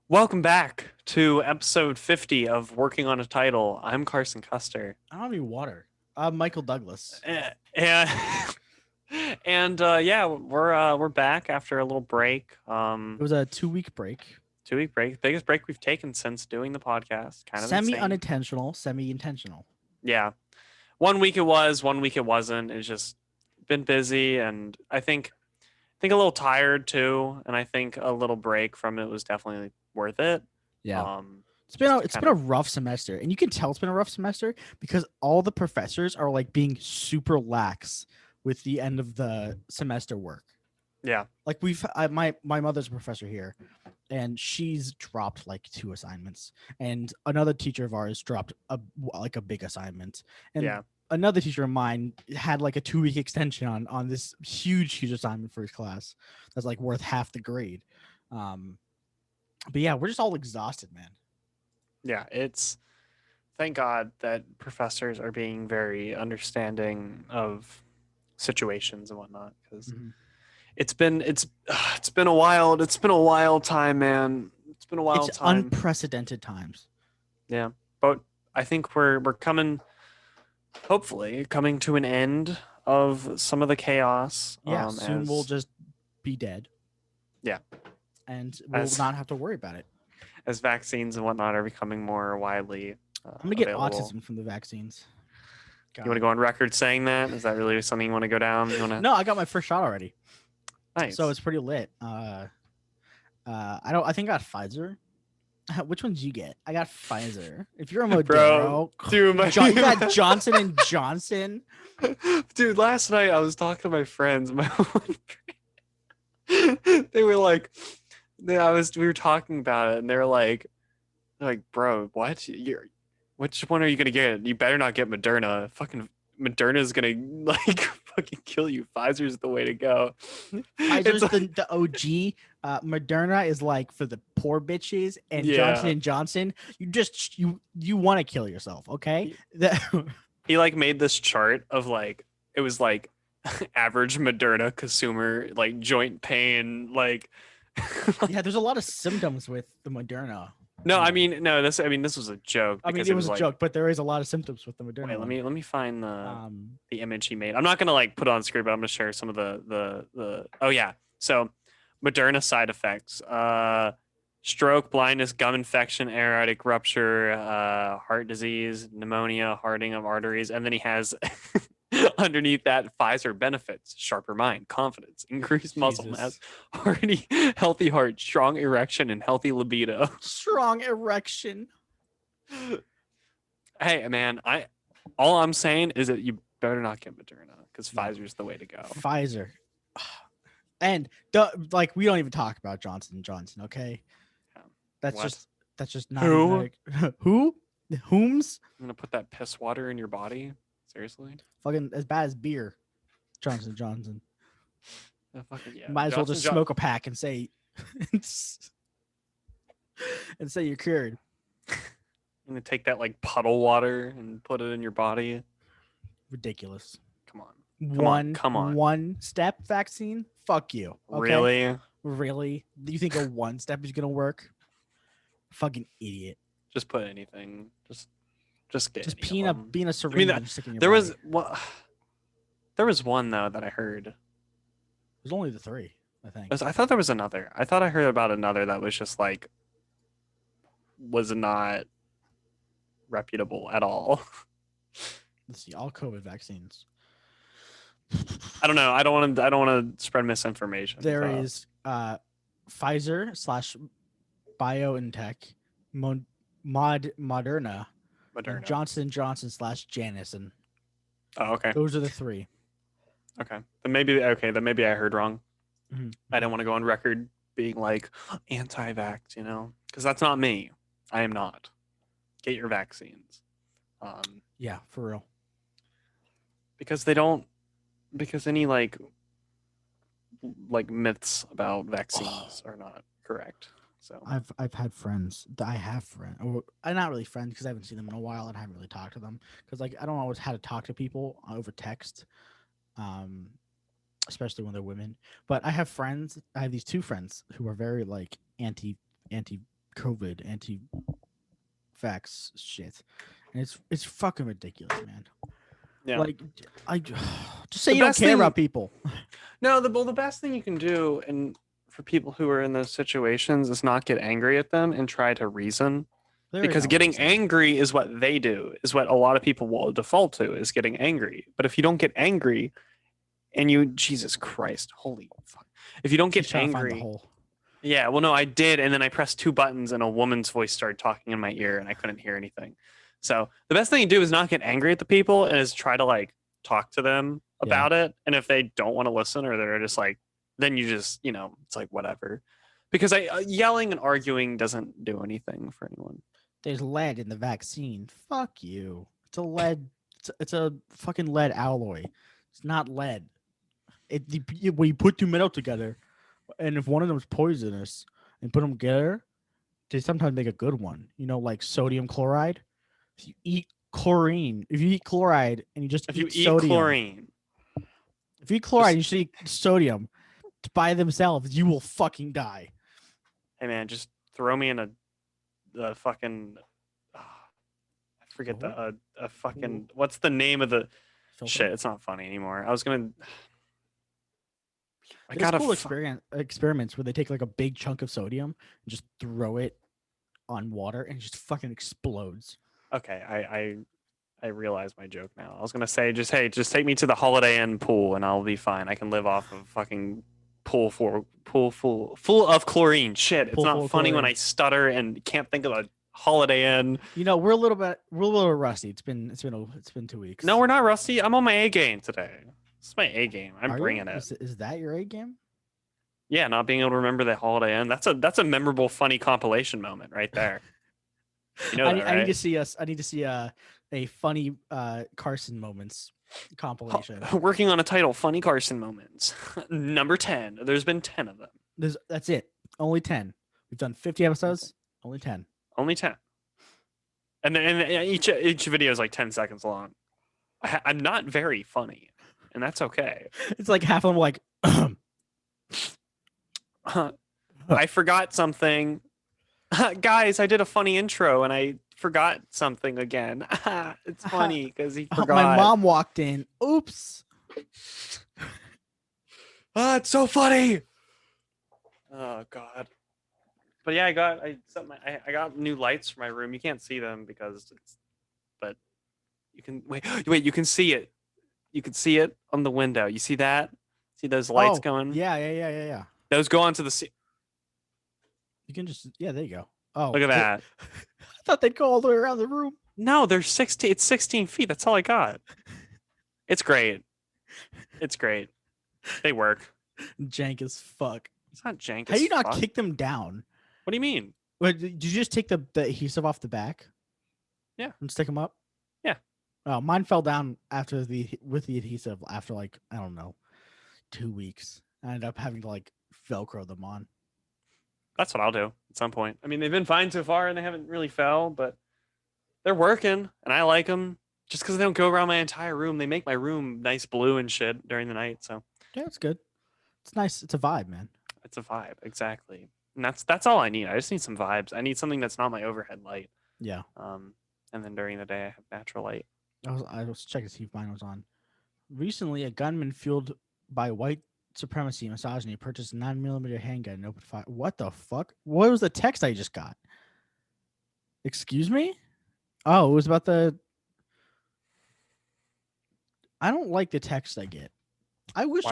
Welcome back to episode 50 of Working on a Title. I'm Carson Custer. I don't have any water. I'm Michael Douglas. And yeah, we're back after a little break. It was a 2 week break. 2 week break, biggest break we've taken since doing the podcast. Kind of Semi insane. unintentional, semi intentional. Yeah. 1 week it was, 1 week it wasn't. It's just been busy and I think a little tired too, and I think a little break from it was definitely worth it. Yeah. It's been Just a, to it's kind been a of rough semester, and you can tell it's been a rough semester because all the professors are like being super lax with the end of the semester work. yeah. Like my mother's a professor here, and she's dropped like 2 assignments, and another teacher of ours dropped a big assignment, and Yeah. another teacher of mine had like a 2 week extension on this huge assignment for his class that's like worth half the grade. But yeah, we're just all exhausted, man. Yeah, it's thank God that professors are being very understanding of situations and whatnot because Mhm. it's been a wild time, man. It's been a It's wild time. unprecedented times. Yeah, but I think we're coming, hopefully coming to an end of some of the chaos. Yeah, soon we'll As just be dead, yeah, and we'll as not have to worry about it. as vaccines and whatnot are becoming more widely I'm gonna get available. autism from the vaccines. You want to God. go on record saying that? Is that really something you want to go down? You want to? No, I got my first shot already, so Nice. it's pretty lit. I think I got Pfizer. Which one did you get? I got Pfizer. If you're a Bro, Modero, dude, You got Johnson and Johnson. dude, last night I was talking to my friends. They were like, we were talking about it, and they're like, bro, what? Which one are you gonna get? You better not get Moderna. Fucking Moderna's gonna like fucking kill you. Pfizer's the way to go. It's Pfizer's like, the OG. Moderna is like for the poor bitches, and Johnson yeah. and Johnson, you want to kill yourself, okay? He, he like made this chart of like it was like average Moderna consumer like joint pain like Yeah, there's a lot of symptoms with the Moderna no, I one. mean no, this was a joke I mean, because it it was was a like joke, but there is a lot of symptoms with the Moderna wait, let one. me find Um, the image he made. I'm not gonna like put it on screen, but I'm gonna share some of the oh yeah. So Moderna side effects. Stroke, blindness, gum infection, aortic rupture, heart disease, pneumonia, hardening of arteries, and then he has underneath that Pfizer benefits: sharper mind, confidence, increased muscle mass, Jesus, hearty, healthy heart, strong erection, and healthy libido. strong erection. Hey man, I all I'm saying is that you better not get Moderna because Yeah, Pfizer's the way to go. Pfizer, and like we don't even talk about Johnson and Johnson, okay? Yeah. That's What? just that's just not Who? even who whom's I'm gonna put that piss water in your body? Seriously? fucking as bad as beer. Johnson and Johnson. Fucking yeah. Might as well Johnson just John. smoke a pack and say and say you're cured. I'm gonna take that like puddle water and put it in your body. Ridiculous. Come on. Come on. One Come on. one step vaccine? Fuck you. Okay? Really? Really? You think a one step is gonna work? Fucking idiot. Just put anything. Just get Just any of them. being a I mean, syringe and sticking in your there body. was what? There was one though that I heard. There's only the three, I think. I thought there was another. I thought I heard about another that was just like was not reputable at all. Let's see, all COVID vaccines. I don't know. I don't want to spread misinformation. There So. is Pfizer slash BioNTech, Moderna, and Moderna. Johnson Johnson slash Janssen. Oh, okay. Those are the three. Okay. Then maybe I heard wrong. Mm-hmm. I don't want to go on record being like anti-vax, you know, because that's not me. I am not. Get your vaccines. Yeah, for real. Because they don't. Because any like myths about vaccines are not correct. So I've had friends. I have friends, or I'm not really friends because I haven't seen them in a while and I haven't really talked to them because like I don't always how to talk to people over text, um, especially when they're women. But I have friends. I have these two friends who are very like anti COVID anti-vax shit, and it's fucking ridiculous, man. Yeah. Like, I just say The you don't best care thing- about people. No, the best thing you can do, and for people who are in those situations, is not get angry at them and try to reason. There is Because no getting reason. angry is what they do, is what a lot of people will default to, is getting angry. But if you don't get angry, and you, Jesus Christ, holy fuck, if you don't She's get trying to find the angry, hole. yeah, well, no, I did, and then I pressed 2 buttons, and a woman's voice started talking in my ear, and I couldn't hear anything. So the best thing you do is not get angry at the people, and is try to like talk to them about it. And if they don't want to listen, or they're just like, then you just, it's like whatever. Because yelling and arguing doesn't do anything for anyone. There's lead in the vaccine. Fuck you. It's a lead. It's a fucking lead alloy. It's not lead. When you put 2 metal together, and if one of them is poisonous and put them together, they sometimes make a good one. Like sodium chloride. If you eat chlorine, if you eat chloride and you just If you eat sodium, chlorine, if you eat chloride, you should eat sodium by themselves. You will fucking die. hey man, just throw me in the fucking. I forget the fucking. What's the name of the Filter. shit? It's not funny anymore. I was gonna. I There's gotta. cool experiments where they take like a big chunk of sodium and just throw it on water and it just fucking explodes. Okay, I realize my joke now. I was gonna say just take me to the Holiday Inn pool and I'll be fine. I can live off of fucking pool full of chlorine. Shit, it's Pool full not of funny when chlorine. I stutter and can't think of a Holiday Inn. We're a little rusty. It's been 2 weeks. No, we're not rusty. I'm on my A game today. This is my A game. I'm Are you? bringing it. Is that your A game? Yeah, not being able to remember the Holiday Inn. That's a memorable, funny compilation moment right there. You know that, right? I need to see us. I need to see a funny Carson moments compilation. Working on a title, Funny Carson Moments. Number 10. There's been 10 of them. That's it. Only 10. We've done 50 episodes. Only 10. Only 10. And each video is like 10 seconds long. I'm not very funny, and that's okay. It's like half of them like. I forgot something. Guys, I did a funny intro and I forgot something again. It's funny because he forgot. My mom walked in. Oops. It's so funny. Oh God. But yeah, I got new lights for my room. You can't see them but you can wait. You can see it. You can see it on the window. You see that? See those lights going? Yeah. Those go onto the. You can just there you go. Oh, Look at that. I thought they'd go all the way around the room. No, they're 16. It's 16 feet. That's all I got. It's great. It's great. They work. Jank as fuck. It's not jank. How do you not fuck. kick them down? What do you mean? Wait, did you just take the adhesive off the back? Yeah. And stick them up? Yeah. Oh, mine fell down with the adhesive after like, I don't know, 2 weeks. I ended up having to like Velcro them on. That's what I'll do at some point. I mean, they've been fine so far and they haven't really fell, but they're working and I like them just because they don't go around my entire room. They make my room nice blue and shit during the night. So yeah, it's good. It's nice. It's a vibe, man. It's a vibe. Exactly. And that's all I need. I just need some vibes. I need something that's not my overhead light. Yeah. And then during the day I have natural light. I was checking to see if mine was on. Recently, a gunman fueled by white supremacy and misogyny purchased a 9mm handgun and opened fire. What the fuck? What was the text I just got? Excuse me? Oh, it was about the. I don't like the text I get. I wish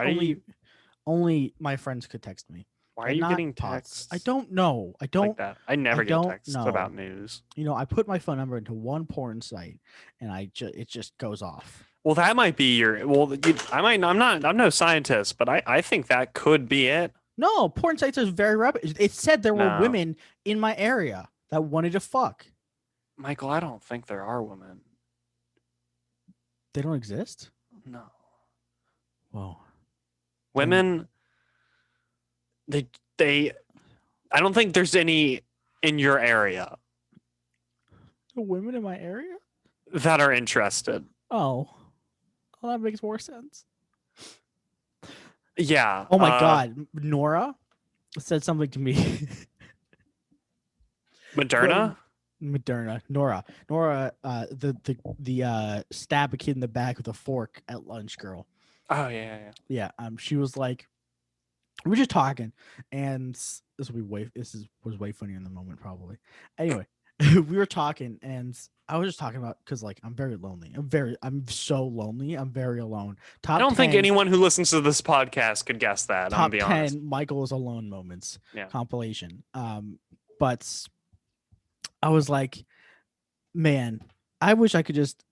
only my friends could text me. Why are you getting texts? I don't know. I don't like that. I never get texts know. about news. I put my phone number into one porn site, and it just goes off. Well, that might be your. Well, I'm no scientist, but I think that could be it. No, porn sites are very rapid. It said there were women in my area that wanted to fuck. Michael, I don't think there are women. They don't exist? No. Whoa. Women. They. I don't think there's any in your area. Women in my area that are interested. Oh, well, that makes more sense. Yeah. Oh my God, Nora said something to me. Moderna. Moderna, Nora, the stab a kid in the back with a fork at lunch girl. Oh yeah. Yeah, she was like, we were just talking, and was way funnier in the moment probably. Anyway, we were talking, and I was just talking about because like I'm very lonely. I'm so lonely. I'm very alone. I Top don't 10, think anyone who listens to this podcast could guess that. I'm gonna top be 10 honest. Michael is alone moments Yeah. compilation. But I was like, man, I wish I could just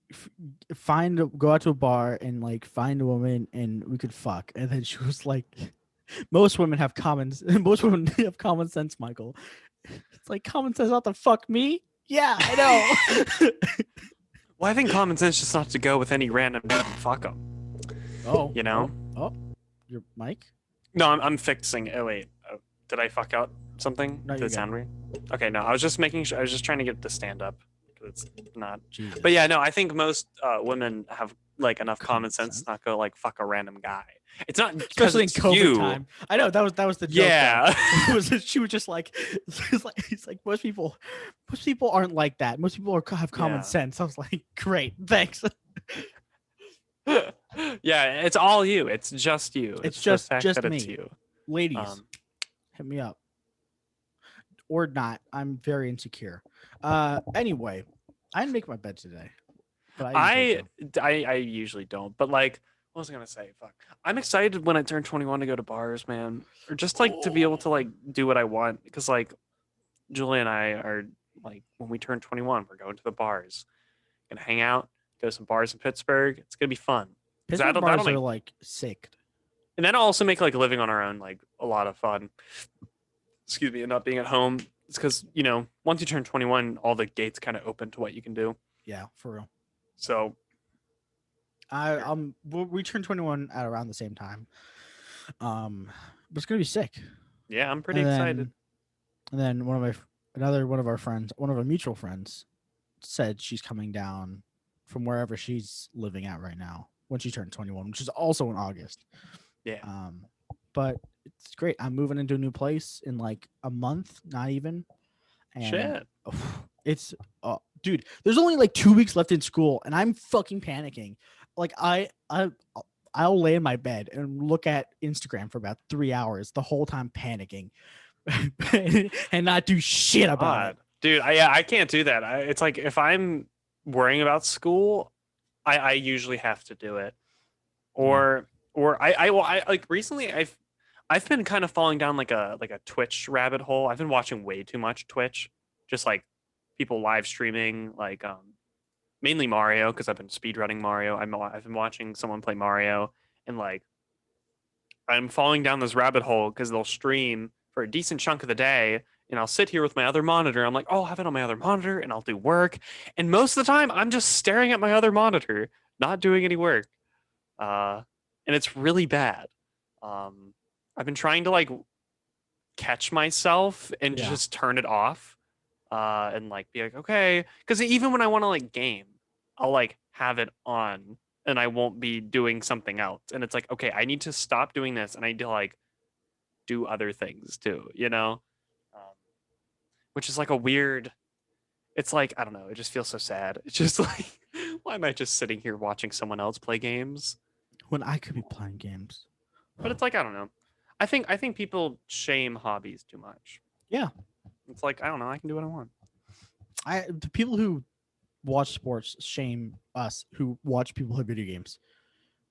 go out to a bar and like find a woman and we could fuck. And then she was like, most women have common sense, Michael. It's like common sense not to fuck me. Yeah, I know. Well, I think common sense just not to go with any random dude and fuck them. Oh, You know? Oh, your mic? No, I'm fixing. Oh wait, did I fuck out something? No, Did you're it good. sound weird? Okay, no, I was just making sure. I was just trying to get it to stand up. It's not. Jesus. But yeah, no, I think most women have like enough common Common sense sense. to not go like fuck a random guy. It's not because Especially in it's COVID you. time. I know that was the joke. Yeah. She was just like, it's like most people aren't like that. Most people have common Yeah. sense. I was like, great, thanks. Yeah, it's all you. It's just you. It's the just fact that me. it's you. Ladies, hit me up. Or not. I'm very insecure. Anyway, I didn't make my bed today. But I usually don't. But like, what was I gonna say? Fuck. I'm excited when I turn 21 to go to bars, man, or just like to be able to like do what I want. Because like, Julie and I are like, when we turn 21, we're going to the bars, gonna hang out, go to some bars in Pittsburgh. It's gonna be fun. Pittsburgh bars are like sick. And that'll also make like living on our own like a lot of fun. Excuse me, and not being at home. It's because once you turn 21, all the gates kind of open to what you can do. Yeah, for real. So we turned 21 at around the same time. But it's gonna be sick. Yeah, I'm pretty excited. And then one of our mutual friends said she's coming down from wherever she's living at right now when she turns 21, which is also in August. Yeah. But it's great. I'm moving into a new place in like a month, not even. And Shit. It's dude, there's only like 2 weeks left in school and I'm fucking panicking. Like I'll lay in my bed and look at Instagram for about 3 hours the whole time panicking and not do shit about it. Dude, I can't do that. It's like if I'm worrying about school, I usually have to do it. Or I like recently I've been kind of falling down like a Twitch rabbit hole. I've been watching way too much Twitch, just like people live streaming like mainly Mario because I've been speedrunning Mario. I've been watching someone play Mario and like I'm falling down this rabbit hole because they'll stream for a decent chunk of the day and I'll sit here with my other monitor. I'm like, oh, I'll have it on my other monitor and I'll do work. And most of the time I'm just staring at my other monitor, not doing any work. And it's really bad. I've been trying to like catch myself and just turn it off. And like be like, okay. Because even when I want to like game, I'll like have it on and I won't be doing something else. And it's like, okay, I need to stop doing this and I need to like do other things too, which is like a weird, it's like, I don't know, it just feels so sad. It's just like, why am I just sitting here watching someone else play games when I could be playing games? But it's like, I don't know. I think people shame hobbies too much. Yeah. It's like, I don't know, I can do what I want. The people who watch sports shame us who watch people play video games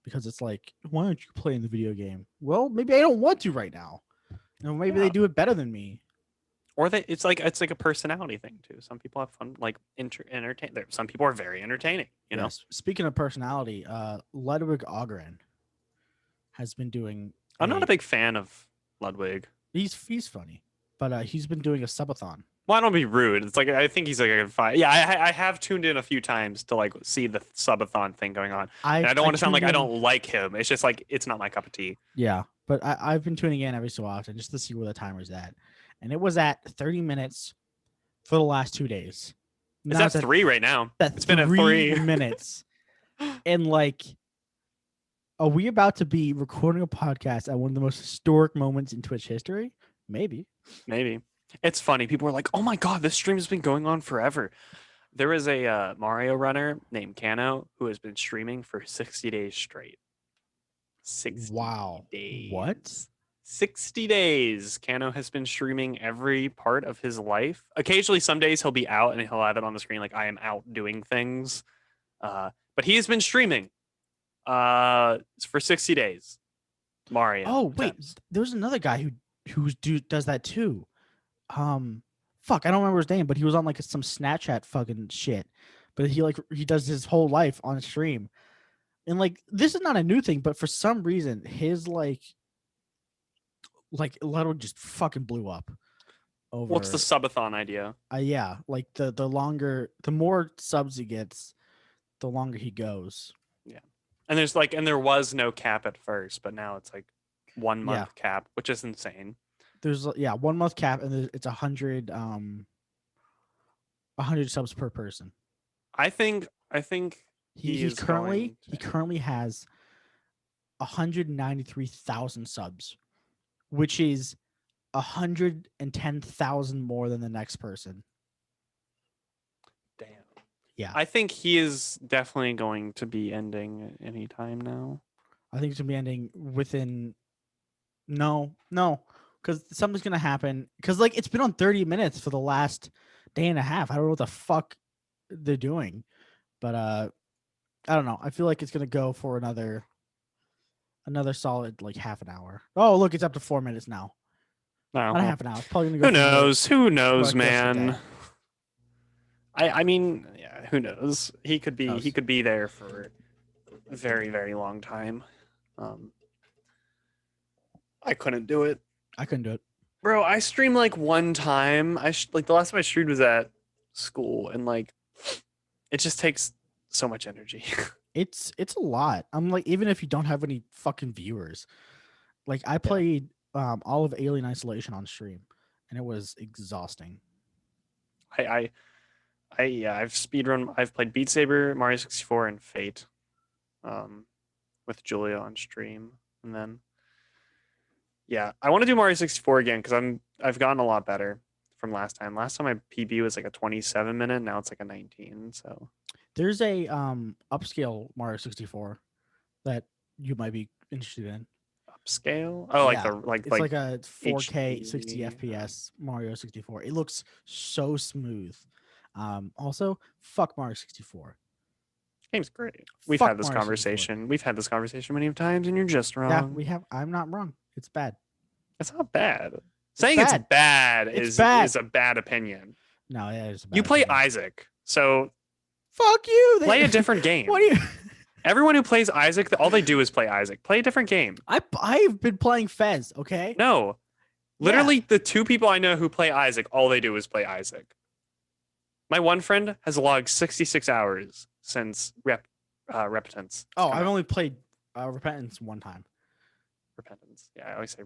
because it's like, why aren't you playing the video game? Well, maybe I don't want to right now. Maybe they do it better than me. Or it's like a personality thing too. Some people have fun, like entertain. Some people are very entertaining. You know. Speaking of personality, Ludwig Ogren has been doing. I'm not a big fan of Ludwig. He's funny, but he's been doing a subathon. Well, I don't be rude. It's like I think he's like a fine. Yeah, I have tuned in a few times to like see the subathon thing going on. And I don't want to sound like I don't like him. It's just like it's not my cup of tea. Yeah, but I've been tuning in every so often just to see where the timer's at, and it was at 30 minutes for the last 2 days. It's at 3 right now. It's been at 3 minutes, and like, are we about to be recording a podcast at one of the most historic moments in Twitch history? Maybe. It's funny. People are like, "Oh my god, this stream has been going on forever." There is a Mario runner named Kano who has been streaming for 60 days straight. 60 Wow. What? days. 60 days. Kano has been streaming every part of his life. Occasionally, some days he'll be out and he'll have it on the screen like I am out doing things. But he has been streaming for 60 days. Mario. Oh wait, Attempts. there's another guy does that too. Fuck, I don't remember his name, but he was on like some Snapchat fucking shit. But he does his whole life on stream. And like this is not a new thing, but for some reason his like level just fucking blew up over What's the subathon idea? yeah, like the more subs he gets, the longer he goes. Yeah. And there was no cap at first, but now it's like 1 month Yeah. cap, which is insane. There's 1 month cap and it's 100 subs per person. I think He currently has 193,000 subs, which is 110,000 more than the next person. Damn. Yeah. I think he is definitely going to be ending anytime now. I think it's gonna be ending within no, because something's gonna happen. Because like it's been on 30 minutes for the last day and a half. I don't know what the fuck they're doing, but I don't know. I feel like it's gonna go for another solid like half an hour. Oh look, it's up to 4 minutes now. No, Not a half an hour. It's probably gonna go. who knows? Who knows, like the rest of the man? day. I mean, yeah, who knows? He could Knows. be there for a very, very long time. I couldn't do it. I couldn't do it. Bro, I streamed like one time. Like the last time I streamed was at school, and like it just takes so much energy. It's a lot. I'm like, even if you don't have any fucking viewers, like I played all of Alien Isolation on stream, and it was exhausting. I've speedrun. I've played Beat Saber, Mario 64, and Fate, with Julia on stream, and then yeah, I want to do Mario 64 again because I've gotten a lot better from last time. Last time my PB was like a 27-minute. Now it's like a 19. So There's a upscale Mario 64 that you might be interested in. upscale. Oh, like Yeah, the like It's like like a 4K 60 HD. FPS Mario 64. It looks so smooth. Also, fuck Mario 64. Game's great. We've Fuck had this Mario 64. conversation. We've had this conversation many times, and you're just wrong. Yeah, we have. I'm not wrong. It's bad. It's not bad. Saying it's bad. bad It's is bad. is a bad opinion. No, yeah, it's a bad You play opinion. Isaac, so Fuck you. play a different game. What do you? Everyone who plays Isaac, all they do is play Isaac. Play a different game. I've been playing Fez. Okay. No, literally the two people I know who play Isaac, all they do is play Isaac. My one friend has logged 66 hours since Repentance. Oh, I've only played Repentance one time. Repentance. Yeah, I always say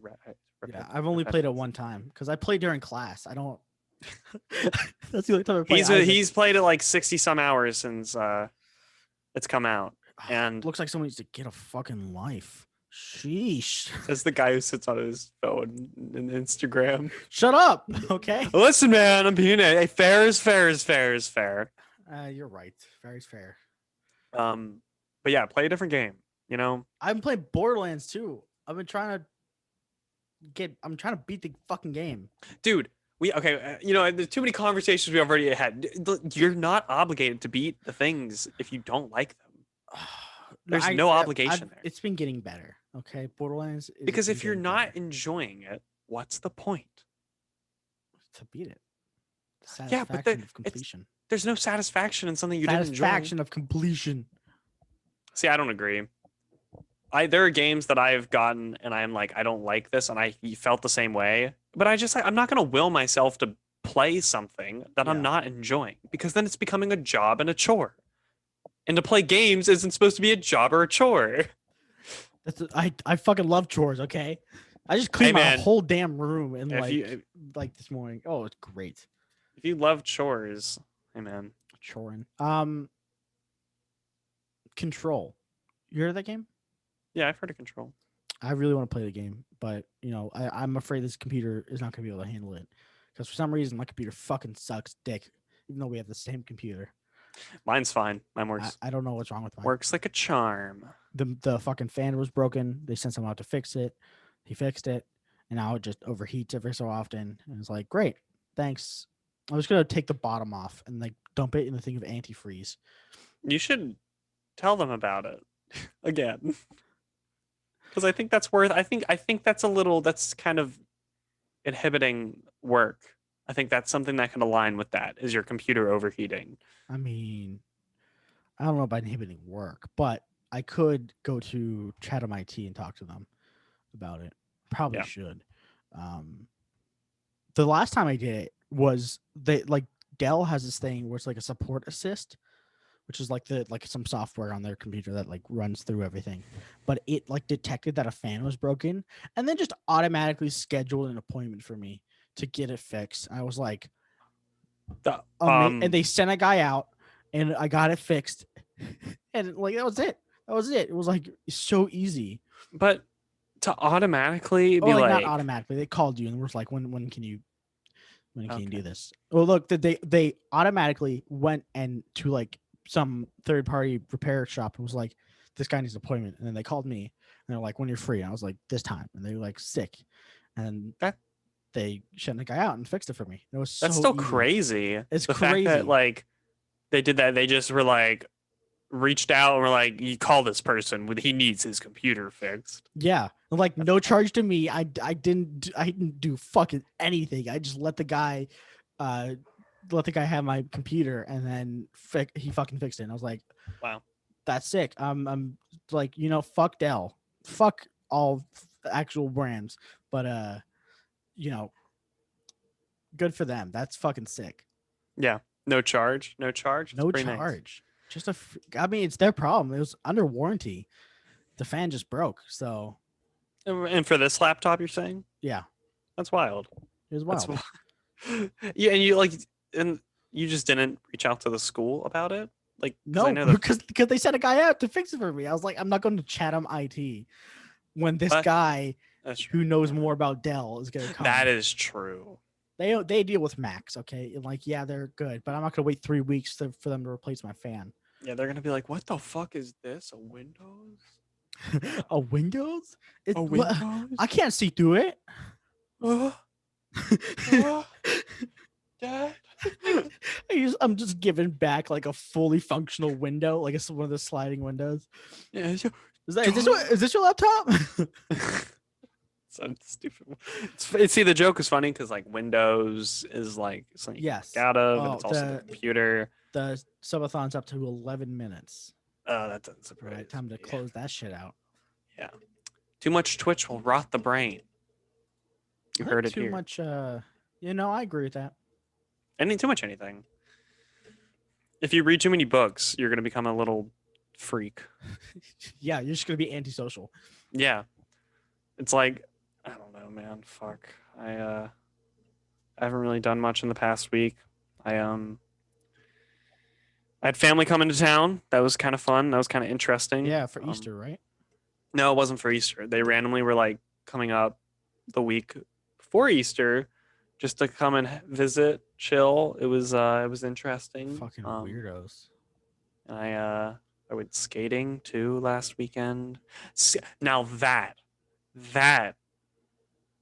Yeah, I've only played it one time because I play during class. I don't. That's the only time I play. He's played it like 60 some hours since it's come out, and looks like someone needs to get a fucking life. Sheesh. as the guy who sits on his phone and Instagram. Shut up. Okay. Listen, man, I'm being a fair is fair is fair is fair. You're right. Fair is fair. But yeah, play a different game. You know, I've been playing Borderlands too. I've been trying to I'm trying to beat the fucking game. dude. There's too many conversations we already had. You're not obligated to beat the things if you don't like them. There's no obligation there. It's been getting better. Okay, Borderlands. Because if you're not enjoying it, what's the point? To beat it. The Yeah, but satisfaction of completion. There's no satisfaction in something you didn't enjoy. Satisfaction of completion. See, I don't agree. There are games that I've gotten and I'm like, I don't like this, and I felt the same way. But I'm not gonna will myself to play something that I'm not enjoying, because then it's becoming a job and a chore. And to play games isn't supposed to be a job or a chore. I fucking love chores. Okay, I just cleaned my whole damn room and like this morning. Oh, it's great. If you love chores, hey man, choring. Control. You heard of that game? Yeah, I've heard of Control. I really want to play the game, but I'm afraid this computer is not going to be able to handle it because for some reason my computer fucking sucks dick, even though we have the same computer. Mine's fine. Mine I, works I don't know what's wrong with mine. works like a charm. The fucking fan was broken. They sent someone out to fix it. He fixed it, and now it just overheats every so often. And it's like, great, thanks. I was gonna take the bottom off and like dump it in the thing of antifreeze. You should tell them about it again. Because I think that's worth. I think that's a little. That's kind of inhibiting work. I think that's something that can align with that. Is your computer overheating? I mean, I don't know about inhibiting work, but I could go to Chatham IT and talk to them about it. Probably Yeah. should. The last time I did it was they like Dell has this thing where it's like a support assist, which is like some software on their computer that like runs through everything. But it like detected that a fan was broken and then just automatically scheduled an appointment for me to get it fixed. I was like, and they sent a guy out and I got it fixed. And like that was it. That was it. It was like so easy. But to automatically be like like not automatically. They called you and was like, when can you Okay. do this? Well, look, they automatically went and to like some third party repair shop and was like, this guy needs an appointment. And then they called me and they're like, when you're free. And I was like, this time. And they were like sick. And That- they sent the guy out and fixed it for me. It was so that's still easy. crazy. It's the fact that crazy. like they did that. They just were like reached out and were like, you call this person. He needs his computer fixed. Yeah. Like no charge to me. I didn't do fucking anything. I just let the guy have my computer and then he fucking fixed it. And I was like, Wow. That's sick. I'm like, fuck Dell. Fuck all actual brands. But good for them. That's fucking sick. Yeah. No charge. No charge. No charge. Just I mean, it's their problem. It was under warranty. The fan just broke. So And for this laptop, you're saying? yeah, That's wild. it was wild. Yeah, and you just didn't reach out to the school about it? Like, No, because they sent a guy out to fix it for me. I was like, I'm not going to Chatham IT when this guy who knows more about Dell is going to come. That is true. They deal with Macs, okay? And like, yeah, they're good, but I'm not going to wait 3 weeks for them to replace my fan. Yeah, they're going to be like, what the fuck is this? A Windows? A Windows? A Windows? I can't see through it. Dad? I'm just giving back like a fully functional window, like it's one of the sliding windows. Yeah, is this your laptop? So stupid. See, the joke is funny because like Windows is like something yes, out of, and it's also the computer. The subathon's up to 11 minutes. Oh, that doesn't surprise. Right, time to close that shit out. Yeah, too much Twitch will rot the brain. You heard it too here. Too much. I agree with that. Too much anything. If you read too many books, you're gonna become a little freak. Yeah, you're just gonna be antisocial. Yeah, it's like I don't know, man. Fuck. I haven't really done much in the past week. I had family come into town. That was kind of fun. That was kind of interesting. Yeah, for Easter, right? No, it wasn't for Easter. They randomly were like coming up the week before Easter just to come and visit, chill. It was interesting. Fucking weirdos. And I went skating too last weekend. Now that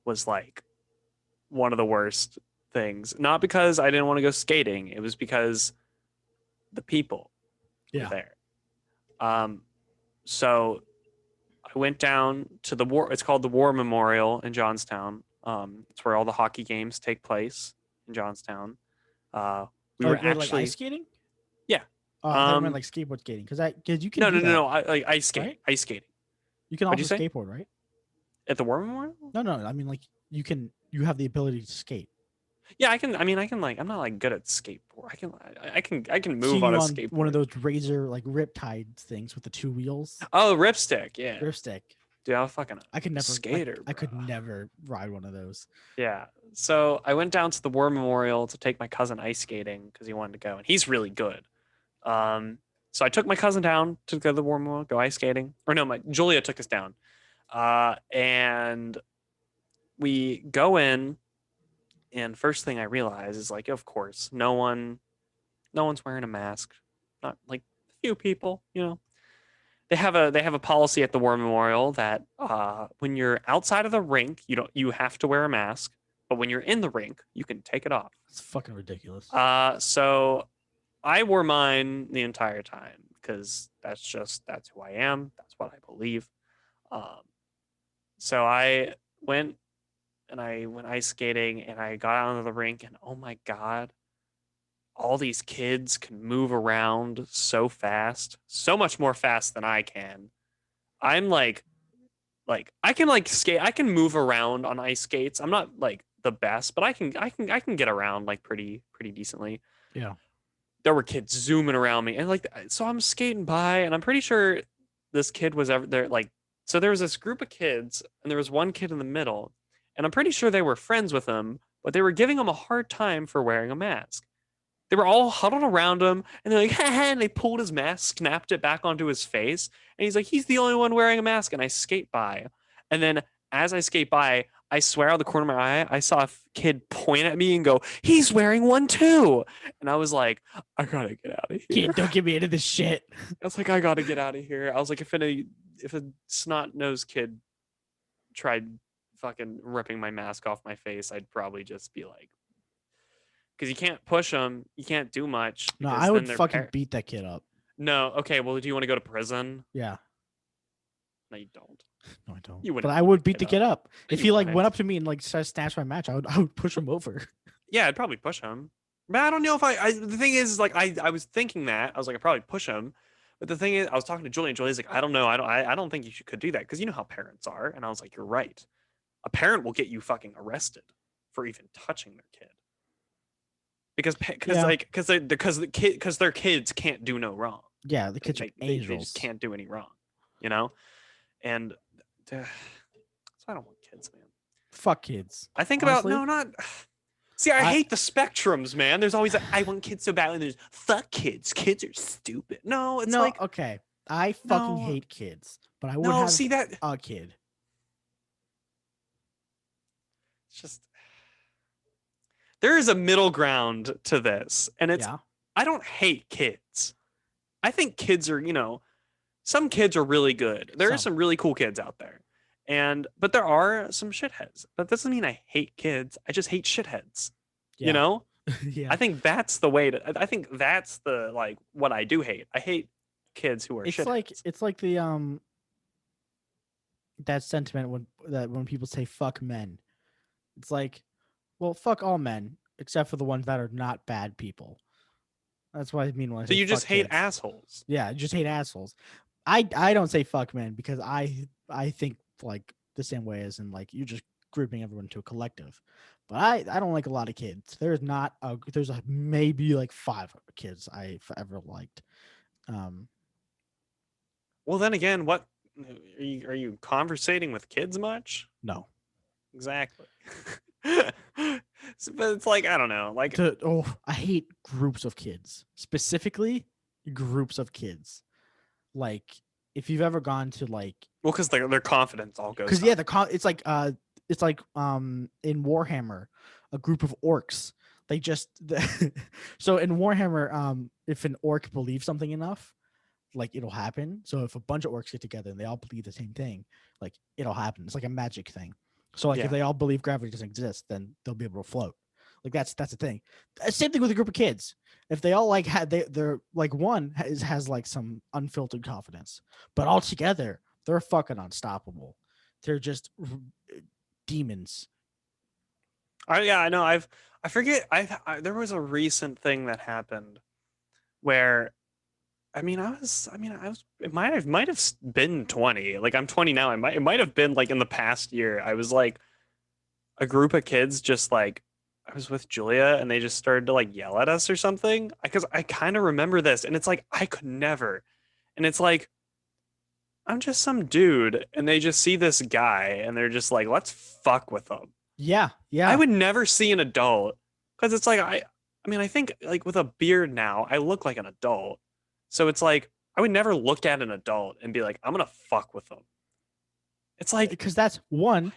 was like one of the worst things. Not because I didn't want to go skating. It was because the people were there. So I went down to the war. It's called the War Memorial in Johnstown. It's where all the hockey games take place in Johnstown. We were actually like ice skating. Yeah. I meant like skateboard skating because you can. No. Like ice skating. Right? Ice skating. You can also skateboard, right? At the War Memorial? No. I mean, like you can. You have the ability to skate. Yeah, I can. I mean, I can. Like, I'm not like good at skateboard. I can move on a skateboard. One of those razor like riptide things with the 2 wheels. Oh, ripstick. Yeah. Ripstick. Dude, I could never skater. I could never ride one of those. Yeah. So I went down to the War Memorial to take my cousin ice skating because he wanted to go, and he's really good. So I took my cousin down to go to the War Memorial, go ice skating. Or no, Julia took us down. And we go in, And first thing I realize is like, of course, no one's wearing a mask. Not like a few people, you know. They have a policy at the War Memorial that when you're outside of the rink, you have to wear a mask, but when you're in the rink, you can take it off. It's fucking ridiculous. So I wore mine the entire time because that's who I am. That's what I believe. Um, so I went and I went ice skating and I got out of the rink and oh my god, all these kids can move around so fast, so much more fast than I can. I'm like I can like skate, I can move around on ice skates. I'm not like the best, but I can get around like pretty decently. Yeah. There were kids zooming around me and like so I'm skating by and I'm pretty sure this kid was ever there like so there was this group of kids and there was one kid in the middle and I'm pretty sure they were friends with him, but they were giving him a hard time for wearing a mask. They were all huddled around him and they're like, ha ha, and they pulled his mask, snapped it back onto his face. And he's like, he's the only one wearing a mask. And I skate by. And then as I skate by, I swear out of the corner of my eye, I saw a kid point at me and go, he's wearing one too. And I was like, I gotta get out of here. Kid, don't get me into this shit. I was like, I gotta get out of here. I was like, if a snot nosed kid tried fucking ripping my mask off my face, I'd probably just be like, because you can't push them, you can't do much. No, because I then would their fucking beat that kid up. No, okay. Well, do you want to go to prison? Yeah. No, you don't. No, I don't. You But wouldn't I would beat the kid up. If You he like wouldn't. went up to me and like started to snatch my match, I would push him over. Yeah, I'd probably push him. But I don't know if the thing is like I was thinking that I was like I'd probably push him. But the thing is, I was talking to Julie, and Julie's like, I don't know, I don't think could do that because you know how parents are. And I was like, you're right. A parent will get you fucking arrested for even touching their kid. Because Yeah. like because their kids can't do no wrong. Yeah, the kids are They angels. just can't do any wrong, you know. And so I don't want kids, man. Fuck kids. I think Honestly? about no, not. See, I hate the spectrums, man. There's always I want kids so badly. And there's fuck kids. Kids are stupid. No, it's no, like okay. I fucking No. hate kids, but I would no. have See that? a kid. It's just there is a middle ground to this, and it's Yeah. I don't hate kids. I think kids are, some kids are really good. There are Some. some really cool kids out there. But there are some shitheads. But that doesn't mean I hate kids. I just hate shitheads. Yeah. You know? Yeah. I think that's the way I think that's the like what I do hate. I hate kids who are shitheads. It's like the that sentiment when people say fuck men. It's like, well, fuck all men except for the ones that are not bad people. That's what I mean when I So say you just fuck hate kids. assholes. Yeah, I just hate assholes. I don't say fuck men because I think like the same way as in like you're just grouping everyone into a collective. But I don't like a lot of kids. There's maybe like 5 kids I've ever liked. Well, then again, what are you conversating with kids much? No. Exactly. But it's like I don't know, like I hate groups of kids. Specifically, groups of kids. Like if you've ever gone to like well, because their confidence all goes. because yeah, it's like in Warhammer, a group of orcs. They just so in Warhammer, if an orc believes something enough, like it'll happen. So if a bunch of orcs get together and they all believe the same thing, like it'll happen. It's like a magic thing. So like Yeah. if they all believe gravity doesn't exist, then they'll be able to float. Like that's the thing. Same thing with a group of kids. If they all like they're like one has like some unfiltered confidence, but all together they're fucking unstoppable. They're just demons. I know. I forget. There was a recent thing that happened where, I was. It might have been 20. Like I'm 20 now. It might have been like in the past year. I was like, a group of kids just like, I was with Julia and they just started to like yell at us or something. Because I kind of remember this, and it's like I could never. And it's like, I'm just some dude, and they just see this guy, and they're just like, let's fuck with him. Yeah. I would never see an adult because it's like I think like with a beard now, I look like an adult. So it's like I would never look at an adult and be like, I'm gonna fuck with them. It's like because that's one,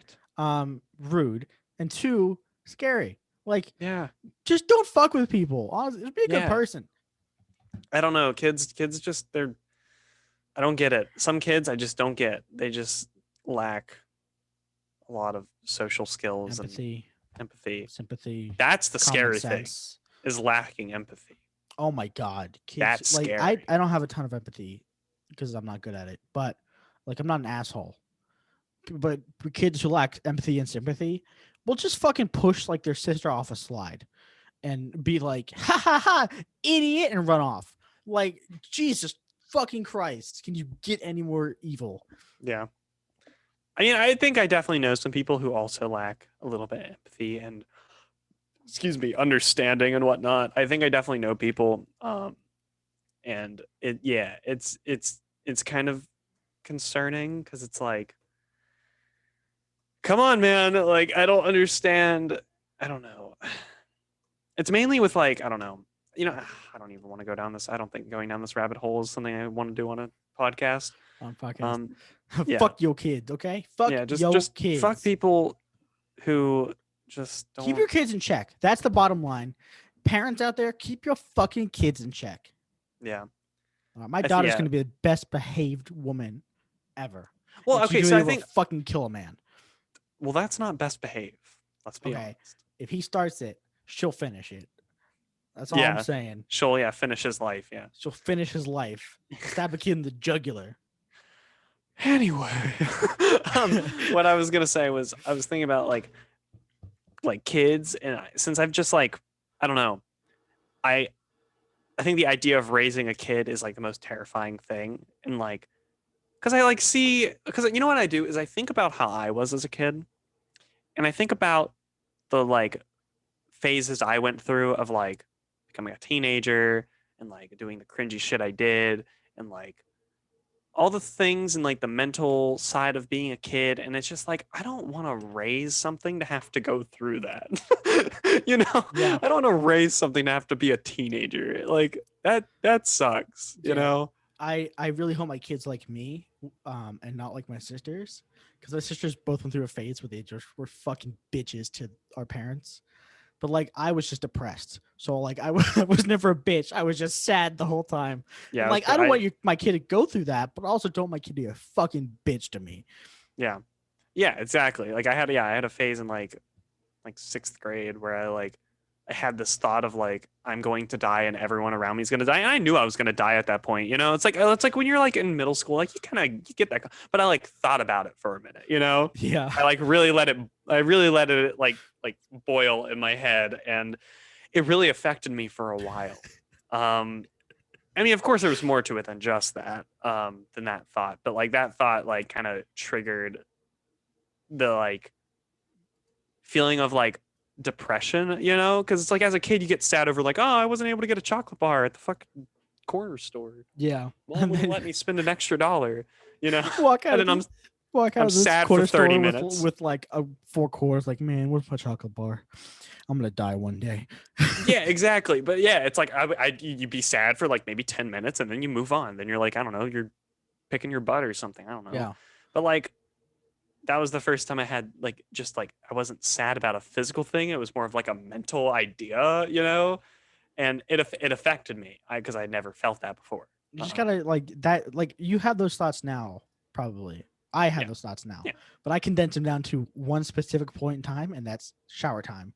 rude, and 2, scary. Like, Yeah. just don't fuck with people. Honestly, just be a good Yeah. person. I don't know. Kids just I don't get it. Some kids I just don't get. They just lack a lot of social skills and Empathy, empathy. sympathy, That's the common scary thing, sense. is lacking empathy. Oh my god, kids! That's Like, I scary. I don't have a ton of empathy because I'm not good at it, but like I'm not an asshole. But kids who lack empathy and sympathy will just fucking push like their sister off a slide and be like, ha ha ha, idiot, and run off. Like, Jesus fucking Christ. Can you get any more evil? Yeah. I mean, I think I definitely know some people who also lack a little bit of empathy and, excuse me, understanding and whatnot. I think I definitely know people. And yeah, it's kind of concerning because it's like, come on, man. Like, I don't understand. I don't know. It's mainly with like, I don't know. I don't even want to go down this. I don't think going down this rabbit hole is something I want to do on a podcast. On podcast. Um, yeah, Fuck your kids, okay? Fuck yeah, your just fuck kids. people who just Keep don't. your kids in check. That's the bottom line. Parents out there, keep your fucking kids in check. Yeah, My daughter's yeah. going to be the best behaved woman ever. Well, And she's okay, going so to I be able think, to fucking kill a man. well, that's not best behave. Let's be Okay. honest. If he starts it, she'll finish it. That's all I'm Yeah, saying. she'll finish his life. Yeah. She'll finish his life. Stab a kid in the jugular. Anyway, what I was gonna say was I was thinking about like kids, and since I've just like, I don't know, I I think the idea of raising a kid is like the most terrifying thing, and like, because I like see, because you know what I do is I think about how I was as a kid, and I think about the like phases I went through of like becoming a teenager and like doing the cringy shit I did, and like all the things and like the mental side of being a kid, and it's just like I don't want to raise something to have to go through that. Yeah. I don't want to raise something to have to be a teenager. Like that sucks, Yeah. I really hope my kids like me, and not like my sisters, because my sisters both went through a phase where they just were fucking bitches to our parents. But like I was just depressed, so like I was never a bitch. I was just sad the whole time. yeah And I was like I don't want my kid to go through that, but I also don't want my kid to be a fucking bitch to me. yeah, yeah, exactly. Like I had a phase in like sixth grade where I had this thought of like I'm going to die and everyone around me is going to die, and I knew I was going to die at that point. It's like when you're like in middle school, like you get that, but I like thought about it for a minute. Yeah. I really let it like boil in my head, and it really affected me for a while. I mean, of course, there was more to it than just that, than that thought, but like that thought like kind of triggered the like feeling of like depression, because it's like as a kid you get sad over like, oh, I wasn't able to get a chocolate bar at the fucking corner store. Yeah. Mom wouldn't let me spend an extra dollar, walk and out of then this walk out I'm of this sad for quarter 30 store minutes. with like a 4 quarters. Like, man, where's my chocolate bar? I'm gonna die one day. Yeah, exactly. But yeah, it's like you'd be sad for like maybe 10 minutes and then you move on. Then you're like, I don't know, you're picking your butt or something. I don't know. Yeah. But like that was the first time I had like just like I wasn't sad about a physical thing. It was more of like a mental idea, and it affected me because I never felt that before. You just gotta like that. Like you have those thoughts now, probably. I have Yeah, those thoughts now, yeah, but I condense them down to one specific point in time, and that's shower time.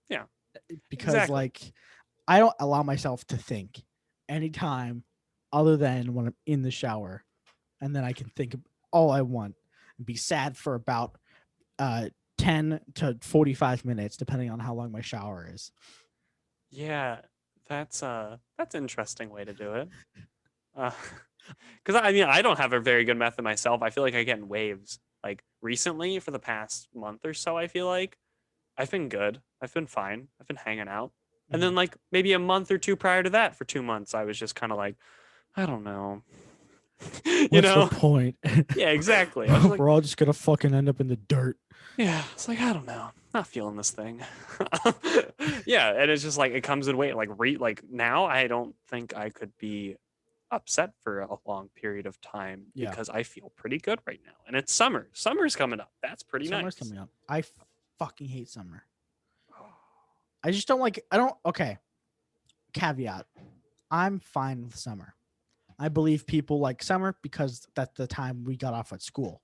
yeah, Because exactly. like I don't allow myself to think anytime other than when I'm in the shower, and then I can think all I want and be sad for about 10 to 45 minutes, depending on how long my shower is. Yeah, that's an interesting way to do it. Because I mean I don't have a very good method myself. I feel like I get in waves. Like recently, for the past month or so, I feel like I've been good. I've been fine. I've been hanging out. And then like maybe a month or two prior to that, for 2 months, I was just kind of like, I don't know. What's the point? Yeah, exactly. I was like, We're all just gonna fucking end up in the dirt. yeah, it's like I don't know. Not feeling this thing. Yeah, and it's just like it comes in weight. Like now I don't think I could be upset for a long period of time Yeah. because I feel pretty good right now. And it's summer. Summer's coming up. That's pretty Summer's nice. coming up. I fucking hate summer. I just don't like. I don't. Okay. Caveat. I'm fine with summer. I believe people like summer because that's the time we got off at school.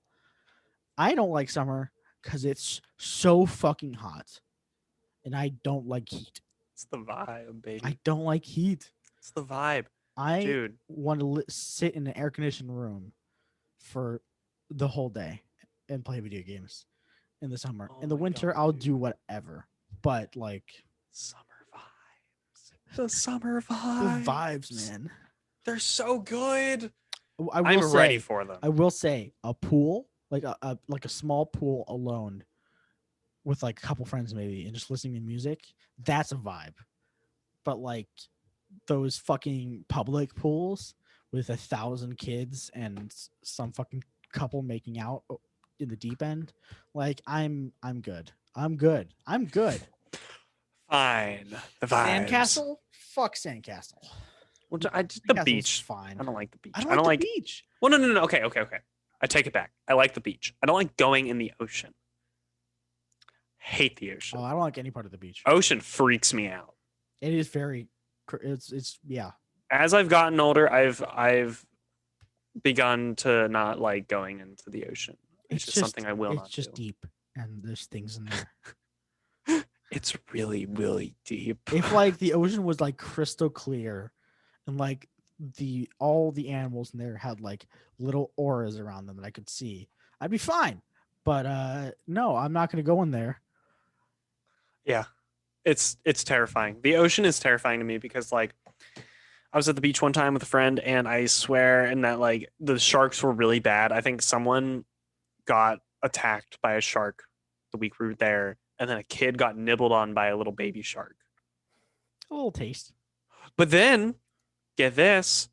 I don't like summer because it's so fucking hot, and I don't like heat. It's the vibe, baby. I don't like heat. It's the vibe, I dude. want to sit in an air conditioned room for the whole day and play video games in the summer. Oh In the my winter, God, I'll dude. do whatever. But like Summer vibes. The summer the vibes. vibes, man. They're so good. I will I'm say, ready for them. I will say a pool, like a small pool alone with like a couple friends maybe and just listening to music, that's a vibe. But like those fucking public pools with 1,000 kids and some fucking couple making out in the deep end, like I'm good. I'm good. I'm good. Fine. The vibes. Sandcastle? Fuck Sandcastle. Well, I just the Sandcastle's beach. fine. I don't like the beach. I don't like the beach. Well, no. Okay. I take it back. I like the beach. I don't like going in the ocean. Hate the ocean. Oh, I don't like any part of the beach. Ocean freaks me out. It is very. It's yeah. As I've gotten older, I've begun to not like going into the ocean. It's just something I will not do. It's just deep, and there's things in there. It's really, really deep. If like the ocean was like crystal clear, and like all the animals in there had like little auras around them that I could see, I'd be fine. But no, I'm not gonna go in there. Yeah, it's terrifying. The ocean is terrifying to me because like I was at the beach one time with a friend, and I swear, and that like the sharks were really bad. I think someone got attacked by a shark the week we were there, and then a kid got nibbled on by a little baby shark. A little taste. But then, get this,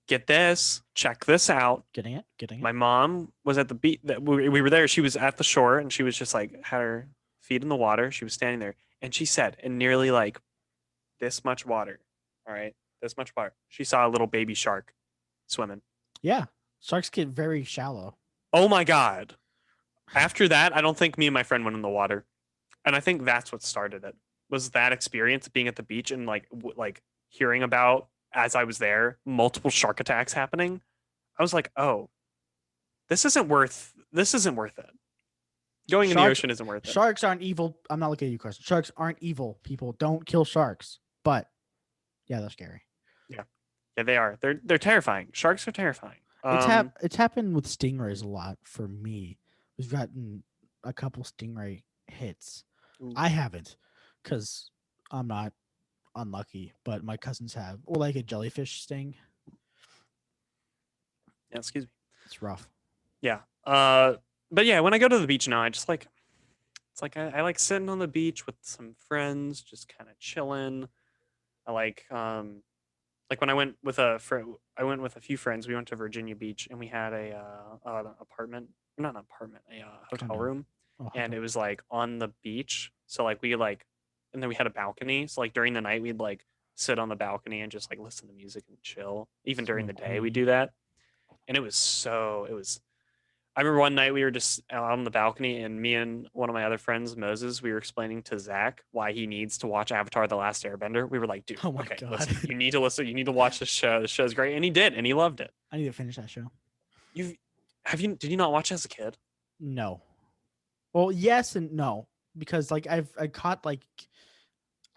check this out. Getting it. My mom was at the beach. We were there. She was at the shore, and she was just like had her feet in the water. She was standing there, and she said, in nearly like this much water, all right, this much water, she saw a little baby shark swimming. Yeah, sharks get very shallow. Oh my God. After that, I don't think me and my friend went in the water. And I think that's what started it. Was that experience being at the beach and like hearing about, as I was there, multiple shark attacks happening. I was like, "Oh, this isn't worth it. Going in the ocean isn't worth it." Sharks aren't evil. I'm not looking at you, Carson. Sharks aren't evil. People don't kill sharks. But yeah, they're scary. Yeah, they are. They're terrifying. Sharks are terrifying. It's happened with stingrays a lot for me. We've gotten a couple stingray hits. Ooh. I haven't, because I'm not unlucky, but my cousins have. Or like a jellyfish sting. Yeah, excuse me. It's rough. Yeah. But yeah, when I go to the beach now, I just like it's like I like sitting on the beach with some friends, just kind of chilling. I like when I went with a few friends. We went to Virginia Beach, and we had an apartment, not an apartment, a hotel Condo. room, Oh, and it was like on the beach. So like and then we had a balcony. So like during the night, we'd like sit on the balcony and just like listen to music and chill. Even during the day, we do that, and it was. I remember one night we were just out on the balcony, and me and one of my other friends, Moses, we were explaining to Zach why he needs to watch Avatar: The Last Airbender. We were like, "Dude, Oh my okay, God. listen, you need to listen. You need to watch this show. This show's great," and he did, and he loved it. I need to finish that show. Did you not watch it as a kid? No. Well, yes and no, because like I caught like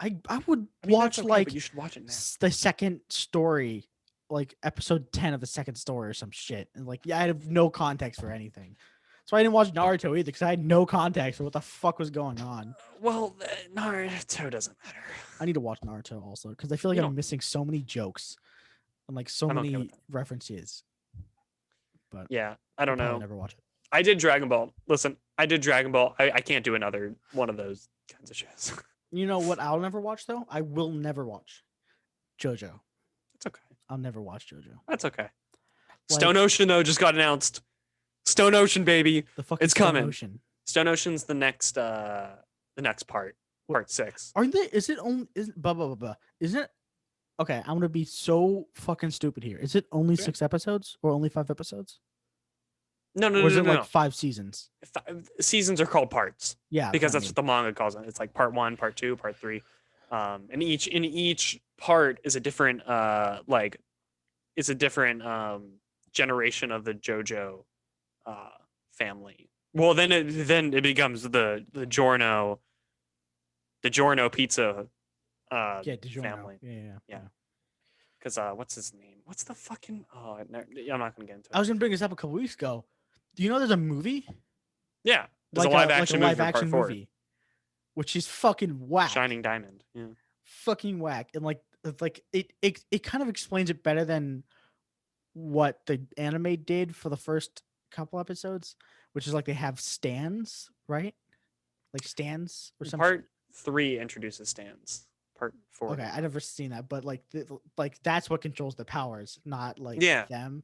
I would watch that's okay, like but you should watch it now. the second story, like episode 10 of the second story or some shit, and like I have no context for anything. So I didn't watch Naruto either because I had no context for what the fuck was going on. Well, Naruto doesn't matter. I need to watch Naruto also because I feel like I'm missing so many jokes and like so I'm okay many with that. references. But Yeah, I don't I'll know. probably never watch it. I did Dragon Ball. Listen, I did Dragon Ball. I can't do another one of those kinds of shows. You know what I'll never watch though? I will never watch JoJo. It's okay. I'll never watch JoJo. That's okay. Like- Stone Ocean though just got announced. Stone Ocean, baby. The fucking It's Stone coming. Ocean. Stone Ocean's the next part. Part 6. Aren't they? Is it only? Isn't blah blah blah blah? Isn't it? Okay, I'm gonna be so fucking stupid here. Is it only 6 episodes or only 5 episodes? No. Or is it like 5 seasons? Seasons are called parts Yeah, because what I that's what the manga calls it. It's like part 1, part 2, part 3. And each part is a different it's a different generation of the JoJo family. Well, then it becomes the Giorno pizza Yeah, DiGiorno. family. Yeah. Because what's his name? What's the fucking? Oh, I'm not gonna get into I it. was gonna bring this up a couple weeks ago. Do you know there's a movie? Yeah, there's a live action movie live for part action 4, movie, which is fucking whack. Shining Diamond. Yeah. Fucking whack. And like it kind of explains it better than what the anime did for the first couple episodes, which is like they have stands, right? Like stands or something. Part 3 introduces stands. Part 4. Okay, I never seen that, but like like that's what controls the powers, not like Yeah. them.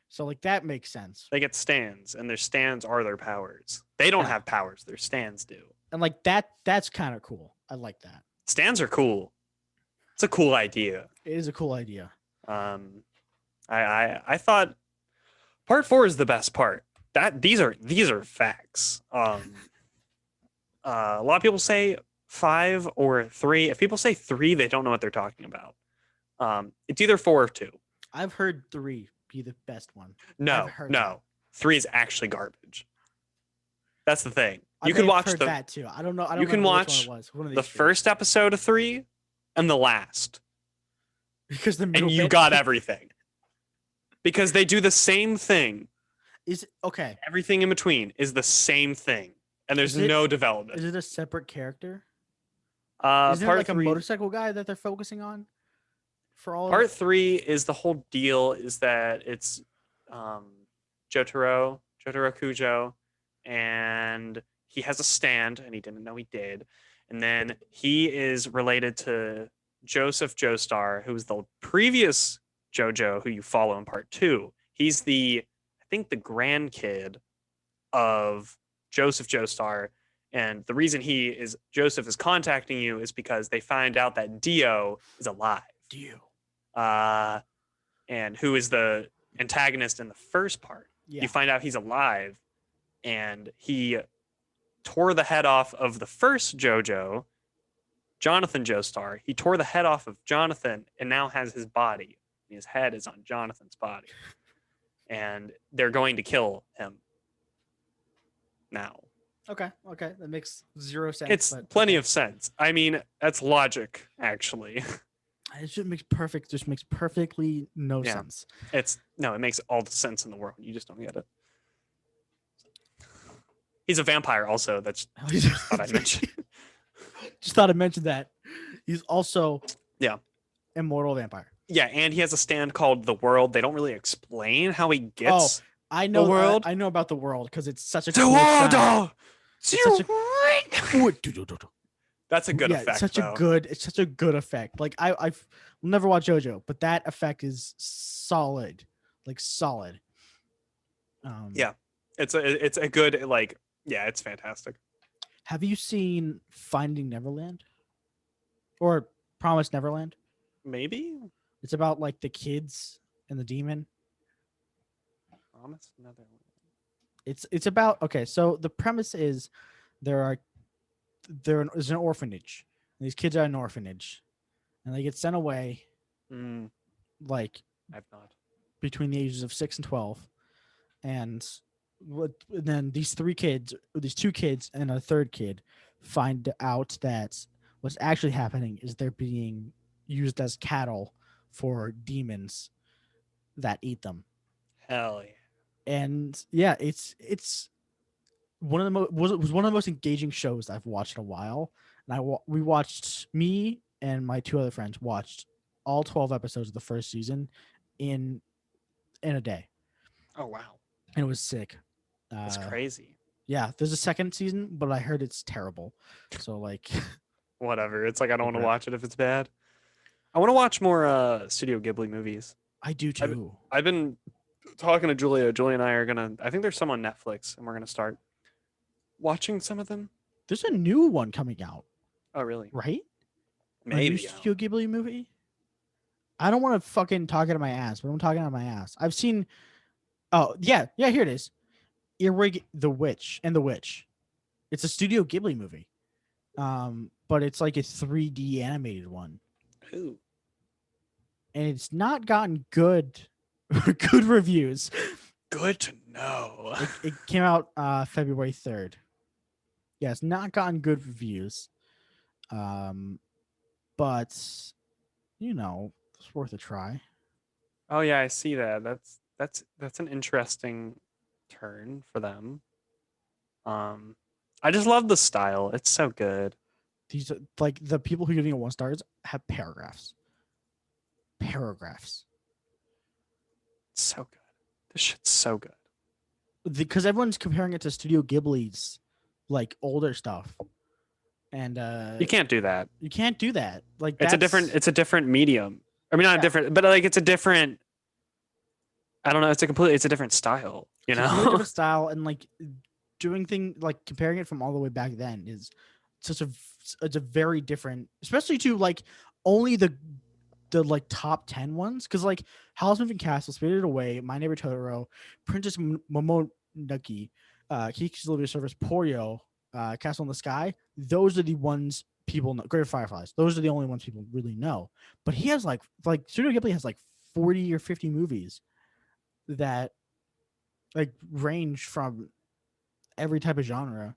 So like that makes sense. They get stands, and their stands are their powers. They don't Yeah. have powers. Their stands do. And like that's kind of cool. I like that. Stands are cool. It's a cool idea. It is a cool idea. I thought part 4 is the best part. These are facts. A lot of people say 5 or 3. If people say 3, they don't know what they're talking about. It's either 4 or 2. I've heard 3 be the best one. No, heard no, that. 3 is actually garbage. That's the thing. I You may can have watch heard that too. I don't know. I don't you can remember which watch one it was. One of the these two. first episode of 3 and the last, because the middle and you bit got everything. Because they do the same thing. is okay. Everything in between is the same thing, and there's no development. Is it a separate character? Is there like a motorcycle guy that they're focusing on for all? Part 3 is the whole deal is that it's Jotaro Kujo, and he has a stand, and he didn't know he did. And then he is related to Joseph Joestar, who was the previous JoJo who you follow in part 2. He's I think the grandkid of Joseph Joestar. And the reason Joseph is contacting you is because they find out that Dio is alive. Dio. And who is the antagonist in the first part. Yeah. You find out he's alive, and he tore the head off of the first JoJo, Jonathan Joestar. He tore the head off of Jonathan and now has his body. His head is on Jonathan's body. And they're going to kill him now. Okay. That makes zero sense. It's plenty of sense. I mean, that's logic, actually. It just makes perfectly no sense. It makes all the sense in the world. You just don't get it. He's a vampire also. That's just thought I'd mention. Just thought I'd mention that. He's also immortal vampire. Yeah, and he has a stand called The World. They don't really explain how he gets I know the world. I know about the world because it's such a The cool world. sound. That's a good effect. It's such a good effect. Like I've never watched JoJo, but that effect is solid. Like solid. It's a good it's fantastic. Have you seen Finding Neverland? Or Promised Neverland? Maybe. It's about like the kids and the demon. Promised Neverland. It's about so the premise is there is an orphanage. And these kids are in an orphanage, and they get sent away. Like I've not. Between the ages of 6 and 12, and then these two kids and a third kid find out that what's actually happening is they're being used as cattle for demons that eat them. Hell yeah. And yeah, it's one of the was one of the most engaging shows I've watched in a while. And me and my 2 other friends watched all 12 episodes of the first season in a day. Oh wow. And it was sick. That's crazy. Yeah, there's a second season, but I heard it's terrible. So like whatever. It's like I don't want to watch it if it's bad. I want to watch more Studio Ghibli movies. I do too. I've been talking to Julia. Julia and I are I think there's some on Netflix, and we're gonna start watching some of them. There's a new one coming out. Oh really? Right? Maybe. A new Studio Ghibli movie? I don't want to fucking talk out of my ass, but I'm talking out of my ass. I've seen here it is. Earwig the Witch and the Witch. It's a Studio Ghibli movie. but it's like a 3D animated one, Ooh. and it's not gotten good good reviews. Good to know. It came out February 3rd. Yeah, it's not gotten good reviews. But it's worth a try. Oh yeah, I see that. That's an interesting turn for them. Um, I just love the style. It's so good. These are like the people who are giving it 1 stars have paragraphs. Paragraphs. It's so good. This shit's so good. Because everyone's comparing it to Studio Ghibli's like older stuff. And You can't do that. you can't do that. Like It's a different medium. I mean, not a different, but like it's a different. I don't know. It's a different style. You it's a really know. different style, and like doing thing like comparing it from all the way back then is it's a very different, especially to like only the like top 10 ones, because like Howl's Moving Castle, Spirited Away, My Neighbor Totoro, Princess Momonoke, Kiki's Delivery Service, Poyo, Castle in the Sky. Those are the ones people know. Great Fireflies. Those are the only ones people really know. But he has like Studio Ghibli has like 40 or 50 movies that like range from every type of genre.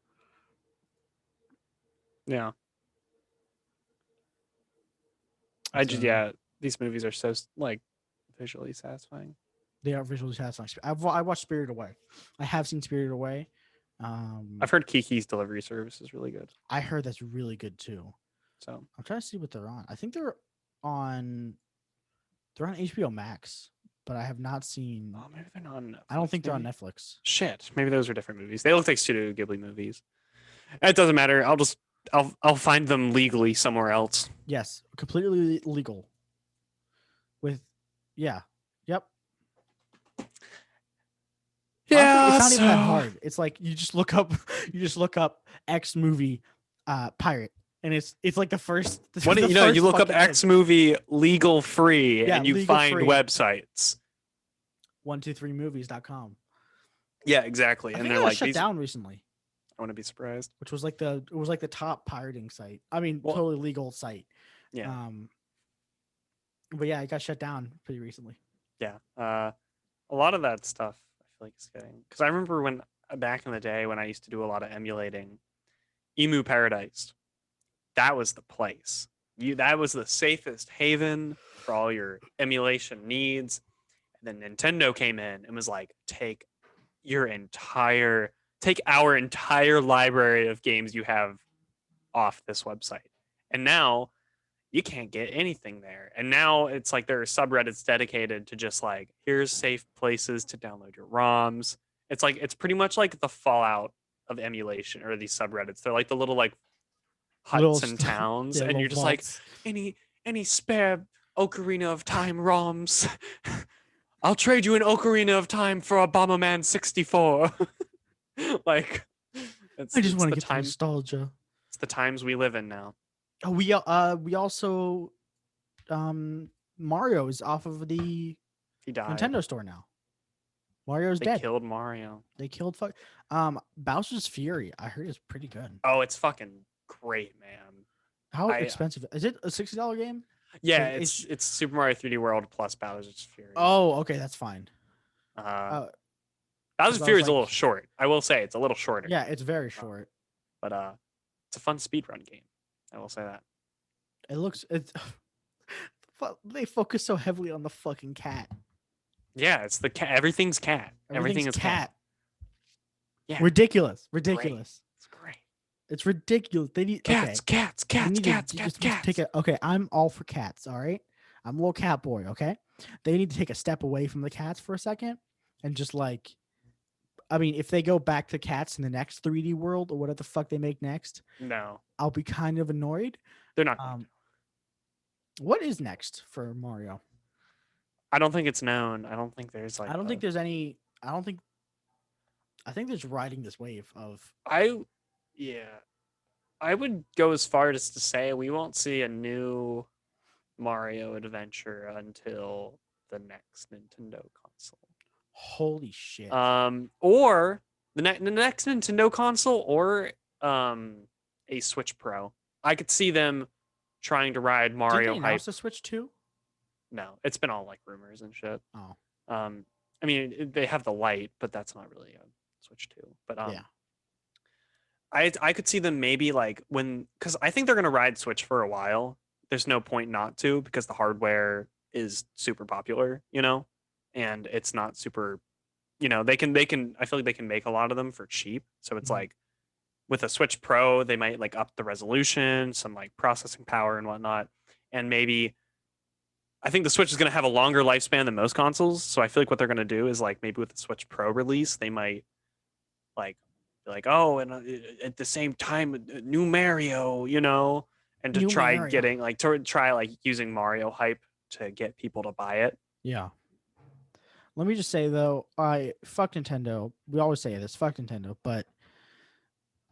Yeah. So, These movies are so like visually satisfying. they are visually satisfying. I watched Spirited Away. I have seen Spirited Away. I've heard Kiki's Delivery Service is really good. I heard that's really good too. So I'm trying to see what they're on. I think on HBO Max, but I have not seen. oh, maybe they're not on Netflix. I don't think they're on maybe? Netflix. Shit, maybe those are different movies. They look like Studio Ghibli movies. It doesn't matter. I'll find them legally somewhere else. Yes, completely legal. With, yeah, yep. Honestly, it's not even that hard. It's like you just look up X movie, pirate, and it's like the first. What the you know? first You look up fucking X thing. movie legal free, Yeah, and you legal find free. websites. 123movies.com. Yeah, exactly. I And think they're it got like shut these. down recently, I want to be surprised. which was like the top pirating site. I mean, Well, totally legal site. yeah, But yeah, it got shut down pretty recently. yeah. A lot of that stuff I feel like is getting because I remember when back in the day when I used to do a lot of emulating, Emu Paradise. That was the place. That was the safest haven for all your emulation needs. And then Nintendo came in and was like, take our entire library of games you have off this website. And now you can't get anything there. And now it's like there are subreddits dedicated to just like, here's safe places to download your ROMs. It's pretty much like the Fallout of emulation or these subreddits. They're like the little like huts and towns, yeah, and you're just like vaults. any spare Ocarina of Time ROMs. I'll trade you an Ocarina of Time for a Bomberman 64. Like I just want to the get the nostalgia. It's the times we live in now. Oh, we also Mario is off of the He died. Nintendo store now. Mario's They dead. killed Mario. They killed Bowser's Fury. I heard it's pretty good. Oh, it's fucking great, man. How expensive is it? A $60 game? Yeah, it's Super Mario 3D World plus Bowser's Fury. Oh, okay, that's fine. Bowser's Fury is a little short. I will say it's a little shorter. Yeah, it's very short. But it's a fun speedrun game. I will say that. They focus so heavily on the fucking cat. Yeah, it's the cat. Everything's cat. Everything is cat. Yeah. Ridiculous. It's great. It's ridiculous. They need cats. Okay, I'm all for cats. All right, I'm a little cat boy. Okay, they need to take a step away from the cats for a second and just like, I mean, if they go back to cats in the next 3D world or whatever the fuck they make next, no, I'll be kind of annoyed. They're not. What is next for Mario? I don't think it's known. I don't think there's like. I don't think there's any. I think there's riding this wave of. I would go as far as to say we won't see a new Mario adventure until the next Nintendo console. Holy shit. Or the next Nintendo console or a Switch Pro. I could see them trying to ride Did Mario they hype. announce the Switch 2? No, it's been all like rumors and shit. Oh, I mean, they have the light, but that's not really a Switch 2. But yeah. I could see them maybe like when, because I think they're gonna ride Switch for a while. There's no point not to, because the hardware is super popular, and it's not super, they can I feel like they can make a lot of them for cheap. So it's Mhm. like with a Switch Pro, they might like up the resolution, some like processing power and whatnot, and maybe I think the Switch is going to have a longer lifespan than most consoles. So I feel like what they're going to do is like maybe with the Switch Pro release, they might like be like, oh, and at the same time, new Mario, and to New try Mario. getting like to try like using Mario hype to get people to buy it. Yeah. Let me just say though, I fuck Nintendo. We always say this, fuck Nintendo, but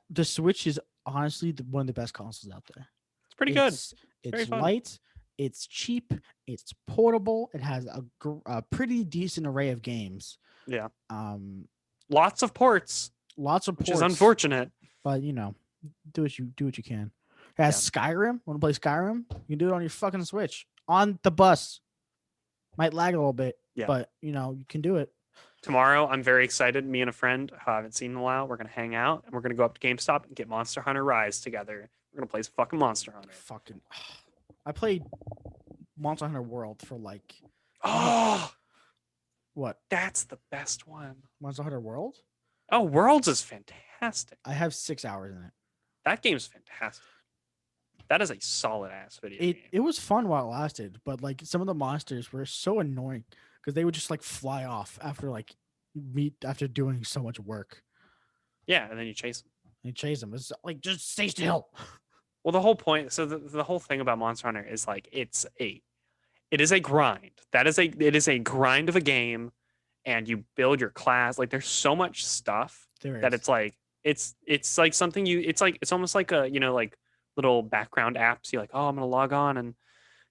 the Switch is honestly one of the best consoles out there. It's pretty good. It's Very it's fun. light, it's cheap, it's portable. It has a pretty decent array of games. Yeah. Um, Lots of ports, lots of which ports, is unfortunate. but do what you can. It has Skyrim. Want to play Skyrim? You can do it on your fucking Switch on the bus. Might lag a little bit, Yeah. but you can do it. Tomorrow, I'm very excited. Me and a friend who I haven't seen in a while, we're gonna hang out and we're gonna go up to GameStop and get Monster Hunter Rise together. We're gonna play some fucking Monster Hunter. Fucking, I played Monster Hunter World for like Oh, what? that's the best one. Monster Hunter World? Oh, Worlds is fantastic. I have 6 hours in it. That game's fantastic. That is a solid ass video game. It was fun while it lasted, but like some of the monsters were so annoying because they would just like fly off after doing so much work. Yeah, and then you chase them. And you chase them. It's like just stay still. Well, the whole point. So the whole thing about Monster Hunter is like it is a grind. It is a grind of a game, and you build your class. Like there's so much stuff that it's like something it's almost like a like little background apps. You're like, oh, I'm gonna log on and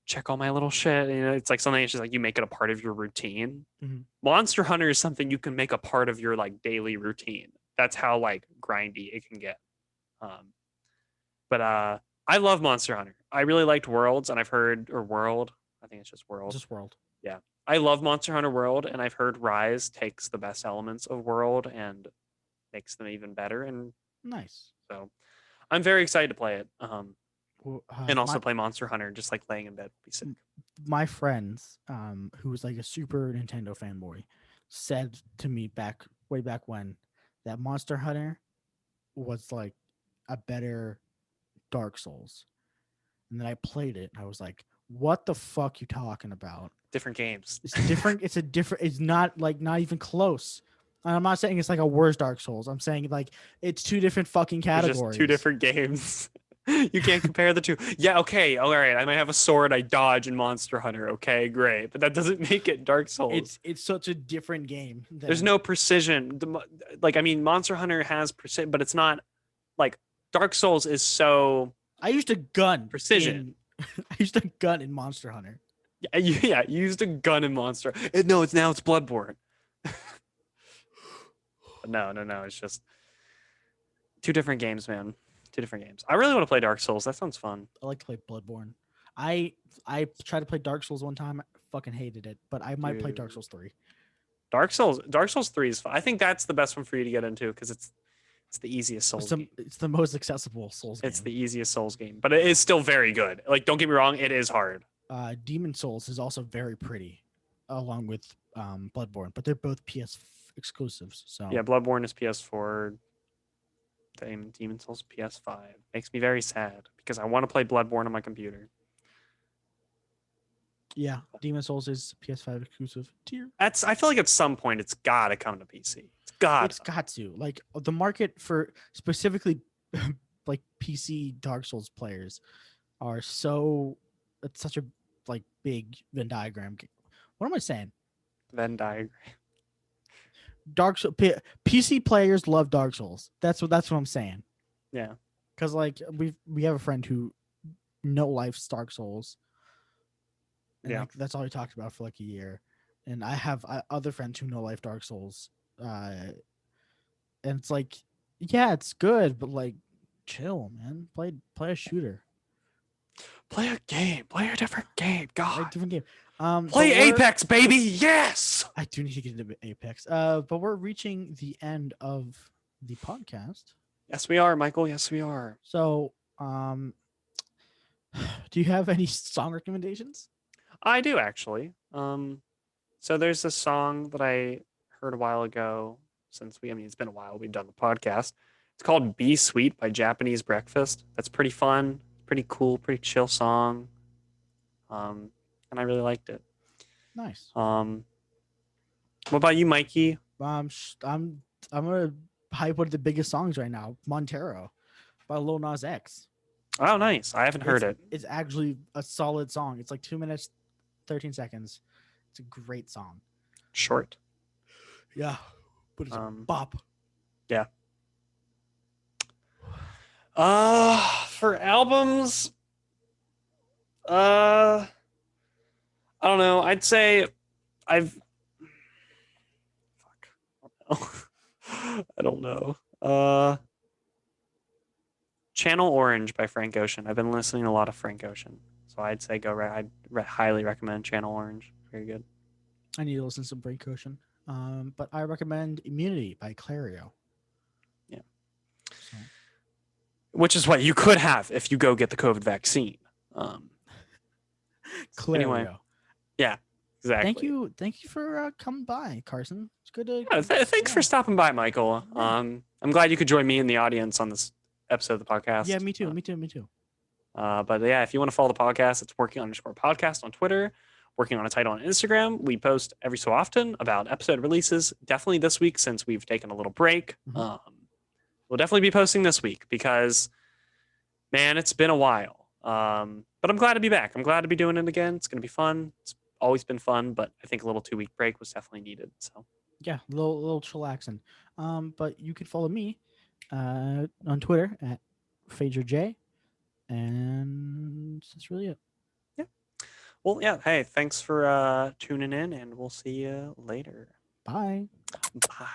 check all my little shit. It's like something that's just like you make it a part of your routine. Mhm. Monster Hunter is something you can make a part of your like daily routine. That's how like grindy it can get. But I love Monster Hunter. I really liked Worlds, and I've heard or World. I think it's just World. Just World. Yeah, I love Monster Hunter World, and I've heard Rise takes the best elements of World and makes them even better. And nice. So I'm very excited to play it. And also my, play Monster Hunter, just like laying in bed would be sick. My friends, who was like a super Nintendo fanboy, said to me way back when that Monster Hunter was like a better Dark Souls. And then I played it and I was like, what the fuck you talking about? Different games. It's different. It's not even close. And I'm not saying it's like a worse Dark Souls. I'm saying like it's two different fucking categories. Just two different games. You can't compare the two. Yeah, okay, all right. I might have a sword I dodge in Monster Hunter. Okay, great, but that doesn't make it Dark Souls. It's such a different game. There's no precision. Monster Hunter has precision, but it's not like Dark Souls is so. I used a gun. Precision. I used a gun in Monster Hunter. Yeah, you used a gun in Monster. No, it's Bloodborne. No. It's just two different games, man. Two different games. I really want to play Dark Souls. That sounds fun. I like to play Bloodborne. I tried to play Dark Souls one time. I fucking hated it, but I might play Dark Souls 3. Dark Souls 3 is fun. I think that's the best one for you to get into because it's the easiest Souls game. It's the most accessible Souls game. It's the easiest Souls game, but it is still very good. Like, don't get me wrong, it is hard. Demon Souls is also very pretty, along with Bloodborne, but they're both PS exclusives. So yeah, Bloodborne is PS4. Demon Souls PS5. Makes me very sad because I want to play Bloodborne on my computer. Yeah, Demon Souls is PS5 exclusive tier. I feel like at some point it's got to come to PC. It's got to. Like the market for specifically like PC Dark Souls players are it's such a like big Venn diagram. What am I saying? Venn diagram. Dark Souls PC players love Dark Souls. That's what I'm saying. Yeah. Cuz like we have a friend who no life's Dark Souls. And like, that's all he talked about for like a year. And I have other friends who no life Dark Souls. And it's like, yeah, it's good, but like chill, man. Play a shooter. Play a game. Play a different game. A God. different game. Play but we're- Apex, baby. Yes. I do need to get into Apex. But we're reaching the end of the podcast. Yes, we are, Michael. Yes, we are. So, do you have any song recommendations? I do actually. So there's this song that I heard a while ago. It's been a while. We've done the podcast. It's called "Be Sweet" by Japanese Breakfast. That's pretty fun, pretty cool, pretty chill song. And I really liked it. Nice. What about you, Mikey? I'm gonna hype one of the biggest songs right now, Montero, by Lil Nas X. Oh, nice. I haven't heard it. It's actually a solid song. It's like 2 minutes, 13 seconds. It's a great song. Short. Yeah, but it's a bop. Yeah. For albums, I don't know. I'd say I've. Fuck. I don't know. Channel Orange by Frank Ocean. I've been listening to a lot of Frank Ocean, so I'd say I'd highly recommend Channel Orange. Very good. I need to listen to some Frank Ocean. But I recommend Immunity by Clario. Yeah. So. Which is what you could have if you go get the COVID vaccine. Clario. Anyway, yeah, exactly. Thank you for coming by, Carson. It's good to. Thanks for stopping by, Michael. I'm glad you could join me in the audience on this episode of the podcast. Yeah, me too. Me too. But yeah, if you want to follow the podcast, it's working_podcast on Twitter, working on a title on Instagram. We post every so often about episode releases. Definitely this week, since we've taken a little break. Mm-hmm. We'll definitely be posting this week because, man, it's been a while. But I'm glad to be back. I'm glad to be doing it again. It's going to be fun. It's always been fun, but I think a little 2-week break was definitely needed. So yeah, a little chillaxing. But you can follow me on Twitter at FagerJ, and that's really it. Yeah. Well, yeah. Hey, thanks for tuning in, and we'll see you later. Bye. Bye.